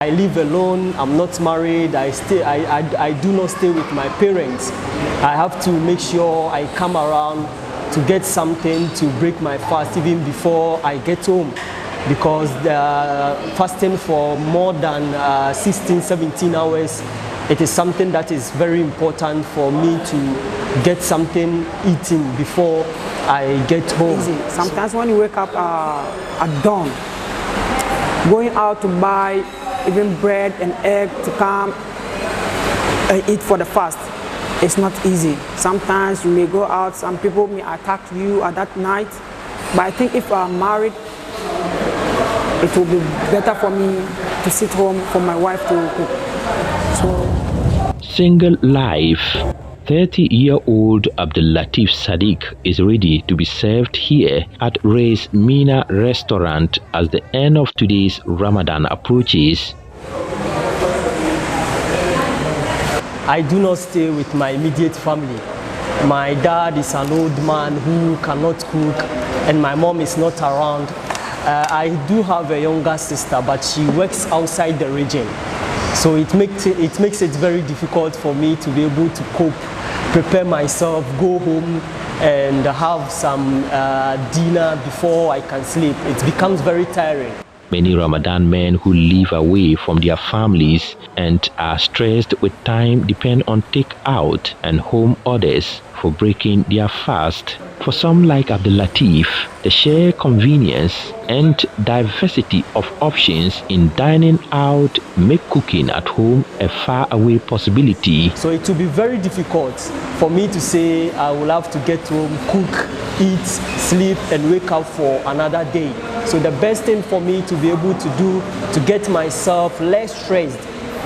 I live alone, I'm not married, I do not stay with my parents. I have to make sure I come around to get something to break my fast even before I get home, because fasting for more than 16, 17 hours, it is something that is very important for me to get something eating before I get home. Easy. Sometimes when you wake up at dawn, going out to buy even bread and egg to come and eat for the fast, it's not easy. Sometimes you may go out, some people may attack you at that night, but I think if I'm married, it will be better for me to sit home for my wife to cook. Single life. 30-year-old Abdul Latif Sadiq is ready to be served here at Ray's Mina restaurant as the end of today's Ramadan approaches. I do not stay with my immediate family. My dad is an old man who cannot cook, and my mom is not around. I do have a younger sister, but she works outside the region. So it makes it very difficult for me to be able to cope, prepare myself, go home and have some dinner before I can sleep. It becomes very tiring. Many Ramadan men who live away from their families and are stressed with time depend on takeout and home orders for breaking their fast. For some like Abdul Latif, the sheer convenience and diversity of options in dining out make cooking at home a faraway possibility. So it will be very difficult for me to say I will have to get home, cook, eat, sleep and wake up for another day. So the best thing for me to be able to do to get myself less stressed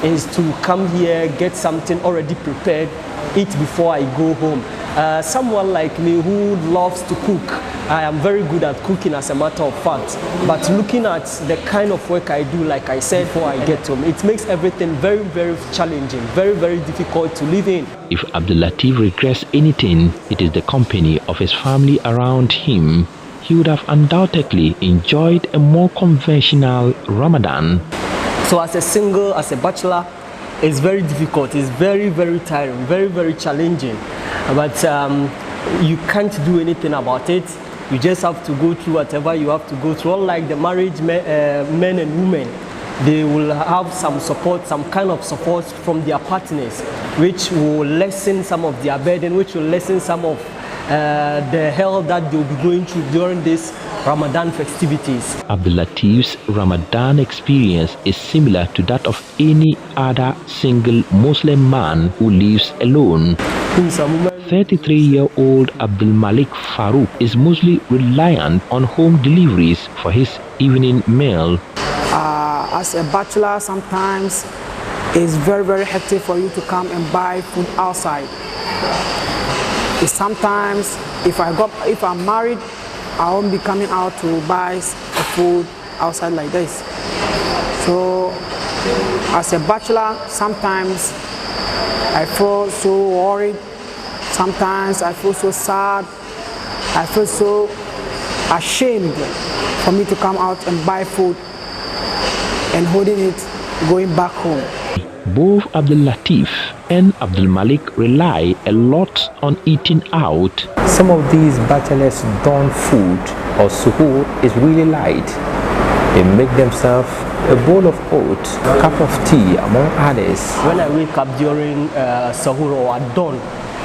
is to come here, get something already prepared, eat before I go home. Someone like me who loves to cook, I am very good at cooking as a matter of fact, but looking at the kind of work I do, like I said, before I get home, it makes everything very, very challenging, very, very difficult to live in. If Abdul Latif regrets anything, it is the company of his family around him. He would have undoubtedly enjoyed a more conventional Ramadan. So as a single, as a bachelor, it's very difficult, it's very, very tiring, very, very challenging. But you can't do anything about it. You just have to go through whatever you have to go through. Unlike the married men and women, they will have some support, some kind of support from their partners, which will lessen some of their burden, which will lessen some of the hell that they will be going through during this Ramadan festivities. Abdul Latif's Ramadan experience is similar to that of any other single Muslim man who lives alone. 33-year-old Abdul Malik Farouk is mostly reliant on home deliveries for his evening meal. As a bachelor, sometimes it's very, very hectic for you to come and buy food outside. Sometimes, if I'm married, I won't be coming out to buy food outside like this. So, as a bachelor, sometimes I feel so worried. Sometimes I feel so sad. I feel so ashamed for me to come out and buy food and holding it, going back home. Both Abdul Latif and Abdul Malik rely a lot on eating out. Some of these bachelors' dawn food or suhoor is really light. They make themselves a bowl of oats, a cup of tea, among others. When I wake up during suhoor or at dawn,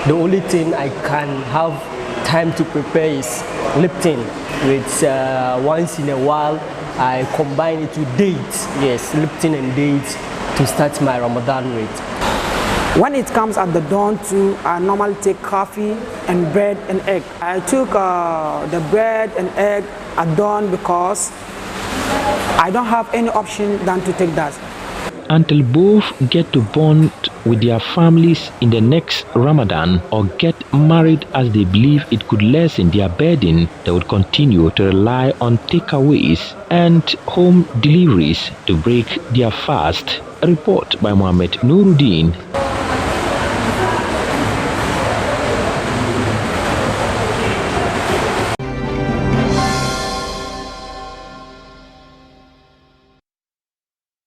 the only thing I can have time to prepare is Lipton, which once in a while I combine it with dates. Yes, Lipton and dates to start my Ramadan with. When it comes at the dawn too, I normally take coffee and bread and egg. I took the bread and egg at dawn because I don't have any option than to take that. Until both get to bond with their families in the next Ramadan or get married as they believe it could lessen their burden, they would continue to rely on takeaways and home deliveries to break their fast. A report by Mohammed Nuruddin.